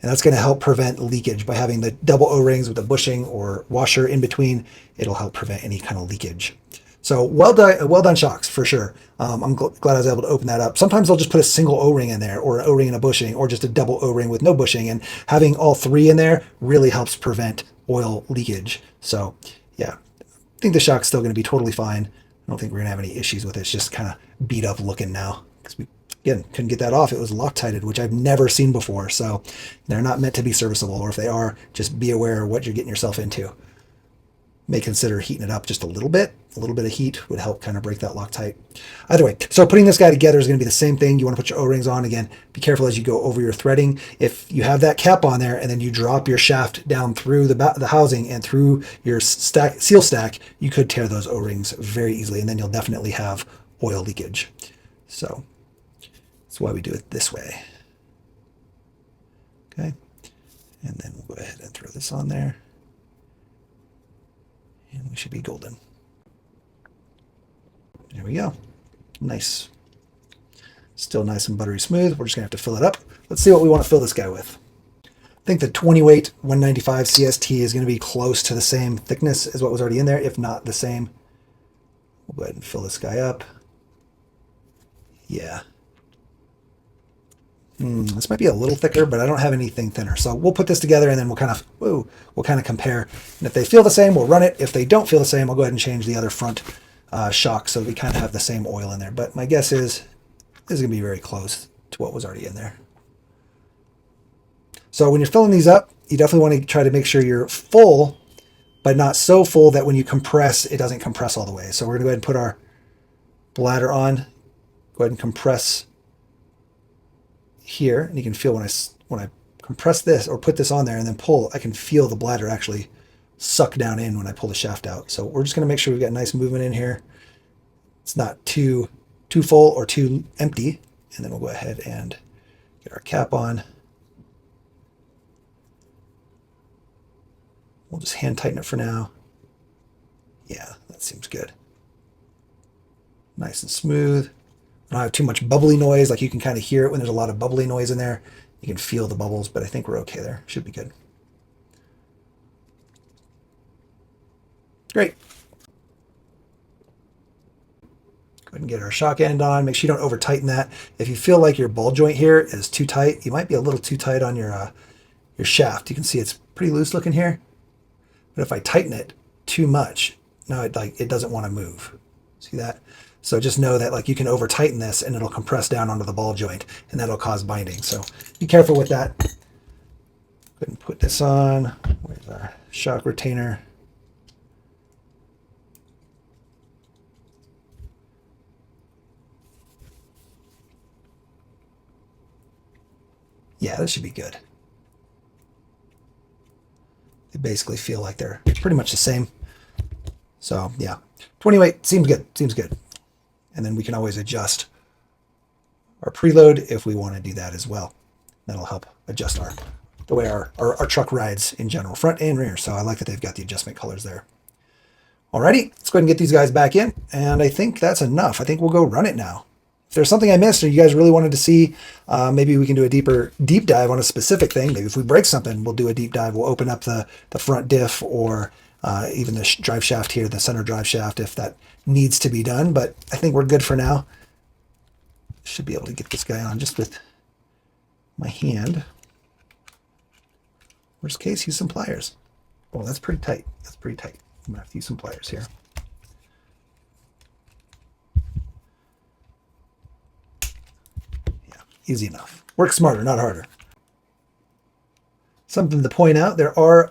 A: And that's going to help prevent leakage by having the double O-rings with a bushing or washer in between. It'll help prevent any kind of leakage. So well done shocks for sure. I'm glad I was able to open that up. Sometimes they'll just put a single O-ring in there, or an O-ring and a bushing, or just a double O-ring with no bushing. And having all three in there really helps prevent oil leakage. So yeah, I think the shock's still going to be totally fine. I don't think we're going to have any issues with it. It's just kind of beat up looking now because we, again, couldn't get that off. It was Loctited, which I've never seen before. So they're not meant to be serviceable, or if they are, just be aware of what you're getting yourself into. May consider heating it up just a little bit. A little bit of heat would help kind of break that Loctite. Either way, so putting this guy together is going to be the same thing. You want to put your O-rings on. Again, be careful as you go over your threading. If you have that cap on there and then you drop your shaft down through the housing and through your seal stack, you could tear those O-rings very easily, and then you'll definitely have oil leakage. So that's why we do it this way. Okay, and then we'll go ahead and throw this on there. And we should be golden. There we go. Nice. Still nice and buttery smooth. We're just going to have to fill it up. Let's see what we want to fill this guy with. I think the 20 weight 195 CST is going to be close to the same thickness as what was already in there, if not the same. We'll go ahead and fill this guy up. Yeah. This might be a little thicker, but I don't have anything thinner. So we'll put this together and then we'll kind of compare. And if they feel the same, we'll run it. If they don't feel the same, I'll go ahead and change the other front shock so we kind of have the same oil in there. But my guess is this is going to be very close to what was already in there. So when you're filling these up, you definitely want to try to make sure you're full, but not so full that when you compress, it doesn't compress all the way. So we're going to go ahead and put our bladder on. Go ahead and compress here, and you can feel when I compress this or put this on there and then pull, I can feel the bladder actually suck down in when I pull the shaft out. So we're just going to make sure we've got nice movement in here. It's not too full or too empty. And then we'll go ahead and get our cap on. We'll just hand tighten it for now. Yeah, that seems good. Nice and smooth. I don't have too much bubbly noise. Like you can kind of hear it when there's a lot of bubbly noise in there. You can feel the bubbles, but I think we're okay there. Should be good. Great. Go ahead and get our shock end on. Make sure you don't over tighten that. If you feel like your ball joint here is too tight, you might be a little too tight on your shaft. You can see it's pretty loose looking here. But if I tighten it too much, now it doesn't want to move. See that? So just know that like you can over tighten this and it'll compress down onto the ball joint and that'll cause binding. So be careful with that. Go ahead and put this on. Where's our shock retainer? Yeah, this should be good. They basically feel like they're pretty much the same. So yeah, 20 weight seems good, seems good. And then we can always adjust our preload if we want to do that as well. That'll help adjust the way our truck rides in general, front and rear. So I like that they've got the adjustment colors there. Alrighty, let's go ahead and get these guys back in. And I think that's enough. I think we'll go run it now. If there's something I missed or you guys really wanted to see, maybe we can do a deep dive on a specific thing. Maybe if we break something, we'll do a deep dive. We'll open up the front diff or even the drive shaft here, the center drive shaft, if that needs to be done. But I think we're good for now. Should be able to get this guy on just with my hand. Worst case, use some pliers. Oh, that's pretty tight. That's pretty tight. I'm gonna have to use some pliers here. Yeah, easy enough. Work smarter, not harder. Something to point out, there are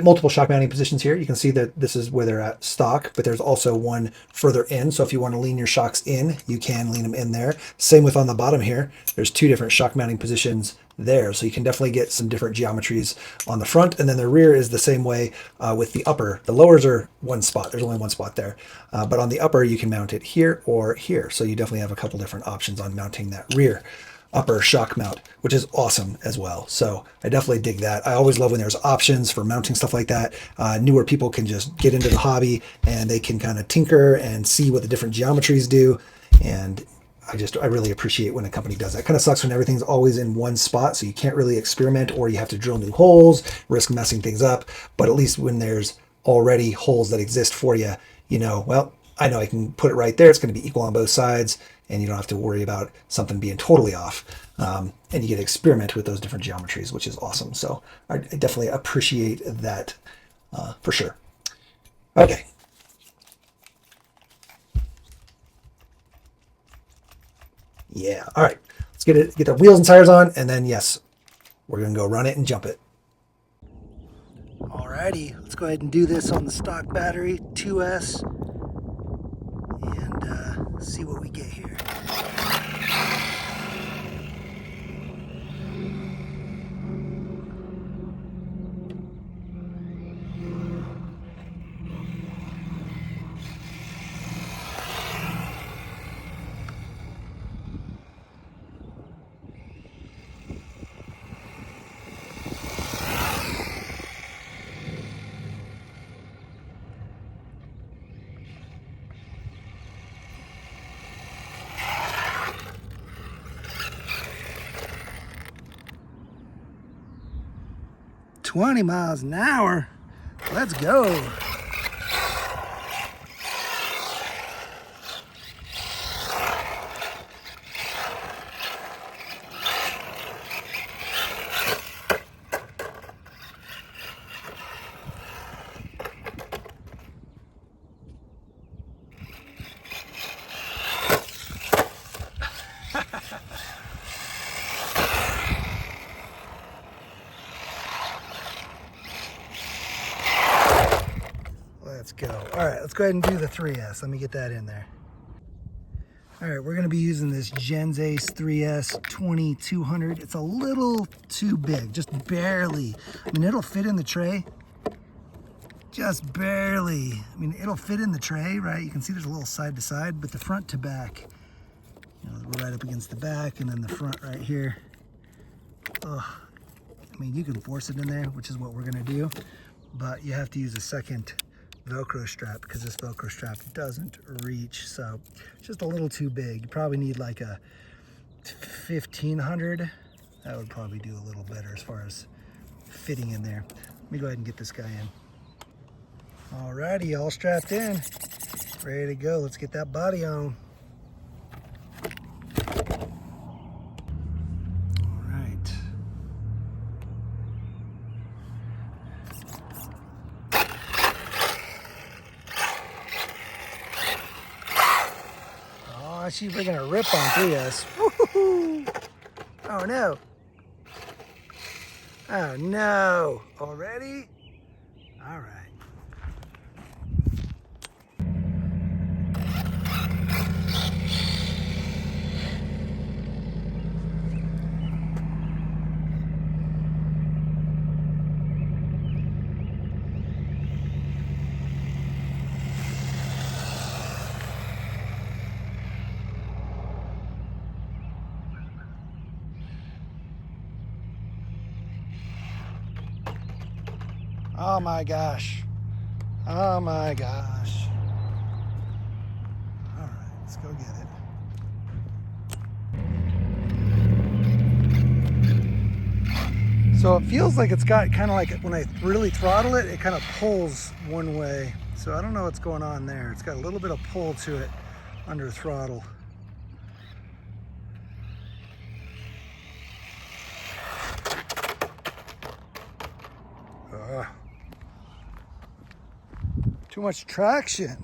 A: multiple shock mounting positions here. You can see that this is where they're at stock, but there's also one further in. So if you want to lean your shocks in, you can lean them in there. Same with on the bottom here. There's two different shock mounting positions there. So you can definitely get some different geometries on the front. And then the rear is the same way with the upper. The lowers are one spot. There's only one spot there. But on the upper, you can mount it here or here. So you definitely have a couple different options on mounting that rear upper shock mount, which is awesome as well. So I definitely dig that. I always love when there's options for mounting stuff like that. Newer people can just get into the hobby and they can kind of tinker and see what the different geometries do. And I really appreciate when a company does that. Kind of sucks when everything's always in one spot, so you can't really experiment, or you have to drill new holes, risk messing things up. But at least when there's already holes that exist for you, you know, well, I know I can put it right there. It's going to be equal on both sides, and you don't have to worry about something being totally off. And you get to experiment with those different geometries, which is awesome. So I definitely appreciate that for sure. Okay. Yeah. All right. Let's get the wheels and tires on, and then yes, we're gonna go run it and jump it. Alrighty, let's go ahead and do this on the stock battery 2S and see what we get here. $20 miles an hour. Let's go. Let's go. All right, let's go ahead and do the 3S. Let me get that in there. All right, we're gonna be using this Genzace 3S 2200. It's a little too big, just barely. I mean, it'll fit in the tray, just barely. I mean, it'll fit in the tray, right? You can see there's a little side to side, but the front to back, you know, we're right up against the back, and then the front right here. Ugh. I mean, you can force it in there, which is what we're gonna do, but you have to use a second Velcro strap because this Velcro strap doesn't reach, so it's just a little too big. You probably need like a 1500. That would probably do a little better as far as fitting in there. Let me go ahead and get this guy in. Alrighty, all strapped in, ready to go. Let's get that body on. She's bringing a rip on 3S. Woo-hoo-hoo. Oh no. Oh no. Already? All right. Oh my gosh. Oh my gosh. All right, let's go get it. So it feels like it's got kind of like, when I really throttle it, it kind of pulls one way. So I don't know what's going on there. It's got a little bit of pull to it under throttle. Too much traction.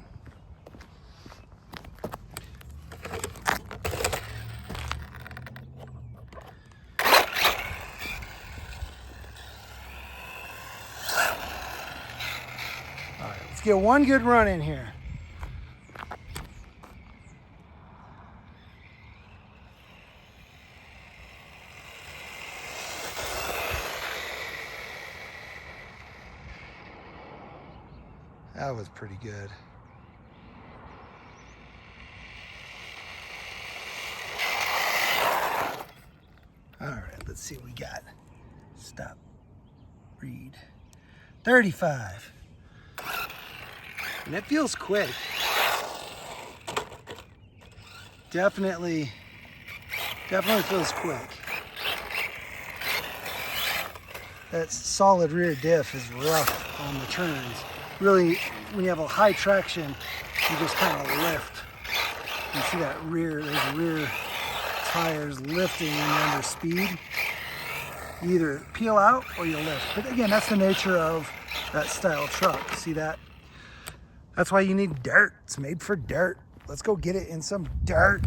A: All right, let's get one good run in here. That was pretty good. All right, let's see what we got. Stop. Read. 35. And it feels quick. Definitely feels quick. That solid rear diff is rough on the turns. Really, when you have a high traction, you just kind of lift. You see that those rear tires lifting when you're under speed. You either peel out or you lift. But again, that's the nature of that style truck. See that? That's why you need dirt. It's made for dirt. Let's go get it in some dirt.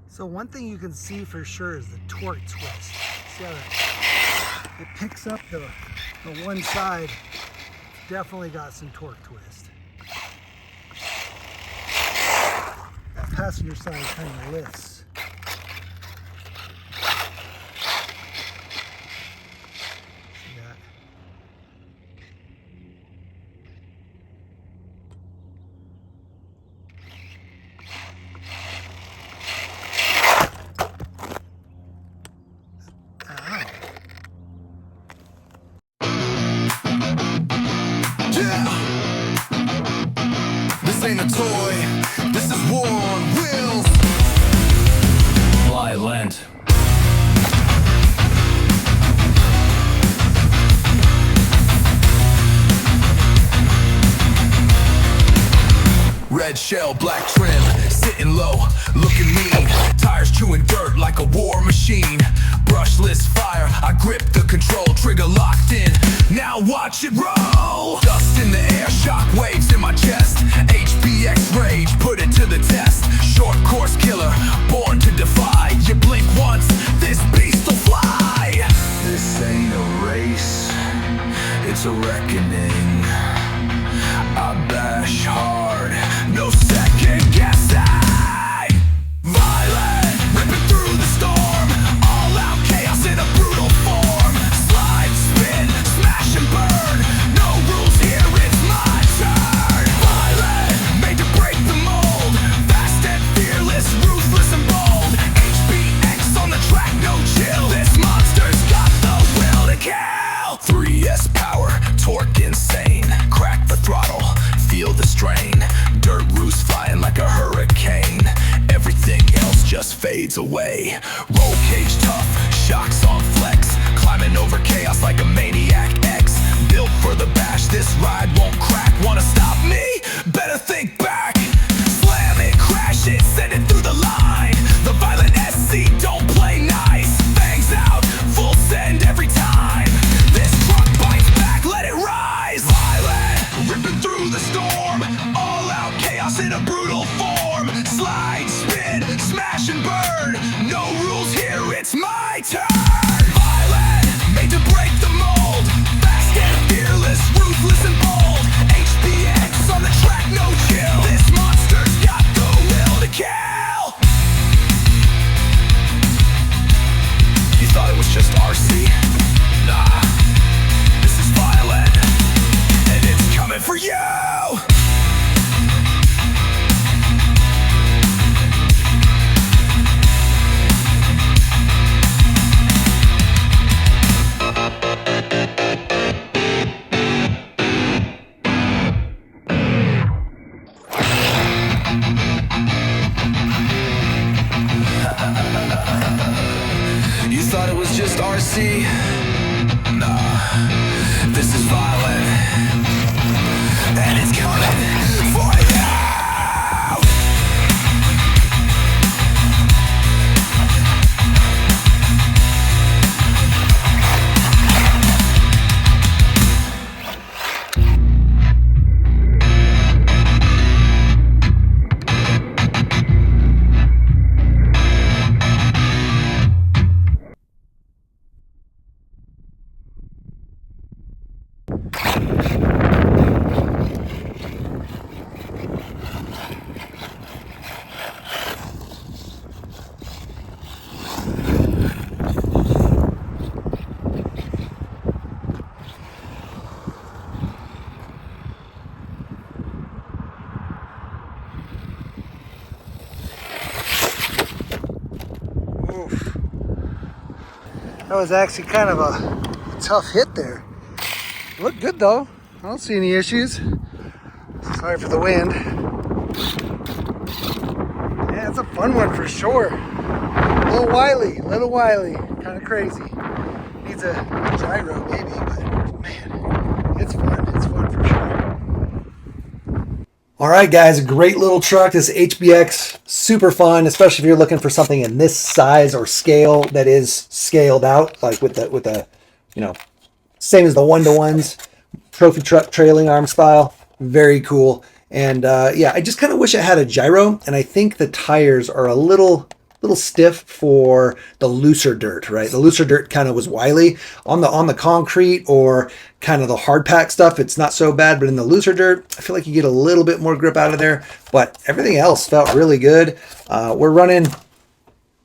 A: So one thing you can see for sure is the torque twist. See how it picks up the one side. Definitely got some torque twist. That passenger side kind of lifts. See that?
B: This ain't a toy, this is war on wheels. Violent. Red shell, black trim, sitting low, looking mean. Tires chewing dirt like a war machine. Brushless fire, I grip the control, trigger locked in. Now watch it roll. Dust in the air, shock waves in my chest. HBX rage, put it to the test. Short course killer, born to defy. You blink once, this beast will fly. This ain't a race, it's a reckoning. I bash hard, no second guessing. Violent, ripping through the storm. All out chaos in a brutal form. Slide, spin, smash and burn. No rules here, it's my turn. Violent, made to break the mold. Fast and fearless, ruthless and bold. HBX on the track, no chill. This monster's got the will to kill. 3S power, torque insane. Crack the throttle, feel the strain. Dirt roost flying like a hurricane. Everything else just fades away. Roll cage tough, shocks on flex. Climbing over chaos like a maniac X. Built for the bash, this ride won't crack. Wanna stop me? Better think back. Slam it, crash it, send it through the line. The Violent SC don't play nice. Fangs out, full send every time. This truck bites back, let it rise. Violent, ripping through the storm. All out chaos in a brutal form. Slide, spin, smash and burn. No rules here, it's my turn. Violent, made to break the mold. Fast and fearless, ruthless and bold. HBX on the track, no chill. This monster's got the will to kill. You thought it was just RC? Nah, this is Violent, and it's coming for you. You thought it was just RC? Nah, this is Violent, and it's coming for you.
A: That was actually kind of a tough hit there. Looked good though. I don't see any issues. Sorry for the wind. Yeah, it's a fun one for sure. A little wily, kind of crazy. Needs a gyro maybe, but man, it's fun for sure. All right, guys, a great little truck. This HBX, super fun, especially if you're looking for something in this size or scale that is scaled out, like with the, you know, same as the one-to-ones, trophy truck trailing arm style. Very cool. And yeah, I just kind of wish it had a gyro, and I think the tires are a little stiff for the looser dirt, right? The looser dirt kind of was wily on the concrete or kind of the hard pack stuff. It's not so bad, but in the looser dirt, I feel like you get a little bit more grip out of there, but everything else felt really good. We're running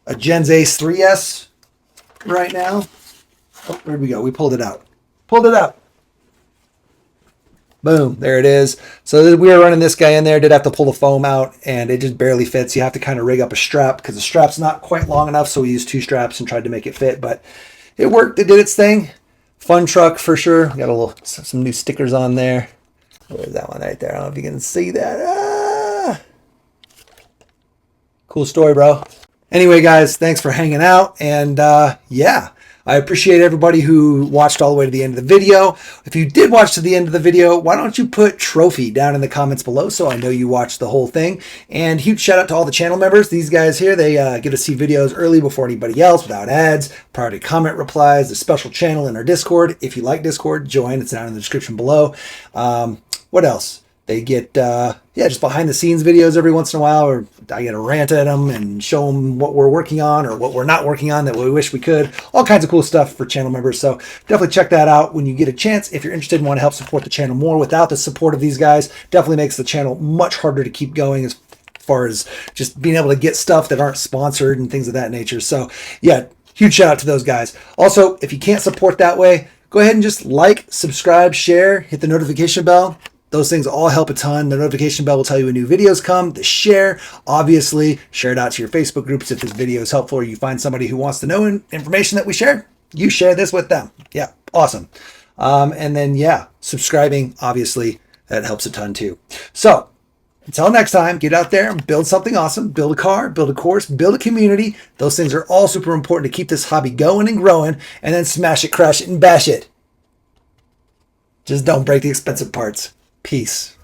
A: a Gens Ace 3S right now. Oh, where'd we go? We pulled it out. Boom, there it is. So we were running this guy in there, did have to pull the foam out, and it just barely fits. You have to kind of rig up a strap because the strap's not quite long enough, so we used 2 straps and tried to make it fit, but it worked. It did its thing. Fun truck for sure. Got some new stickers on there. Where's that one right there? I don't know if you can see that. Ah! Cool story, bro. Anyway, guys, thanks for hanging out, and yeah. I appreciate everybody who watched all the way to the end of the video. If you did watch to the end of the video, why don't you put trophy down in the comments below so I know you watched the whole thing. And huge shout out to all the channel members. These guys here, they get to see videos early before anybody else without ads, priority comment replies, a special channel in our Discord. If you like Discord, join. It's down in the description below. What else? They get, yeah, just behind the scenes videos every once in a while, or I get to rant at them and show them what we're working on or what we're not working on that we wish we could. All kinds of cool stuff for channel members. So definitely check that out when you get a chance. If you're interested and want to help support the channel more without the support of these guys, definitely makes the channel much harder to keep going as far as just being able to get stuff that aren't sponsored and things of that nature. So yeah, huge shout out to those guys. Also, if you can't support that way, go ahead and just like, subscribe, share, hit the notification bell. Those things all help a ton. The notification bell will tell you when new videos come. The share, obviously, share it out to your Facebook groups if this video is helpful or you find somebody who wants to know information that we share. You share this with them. Yeah, awesome. And then, yeah, subscribing, obviously, that helps a ton too. So until next time, get out there and build something awesome. Build a car, build a course, build a community. Those things are all super important to keep this hobby going and growing, and then smash it, crash it, and bash it. Just don't break the expensive parts. Peace.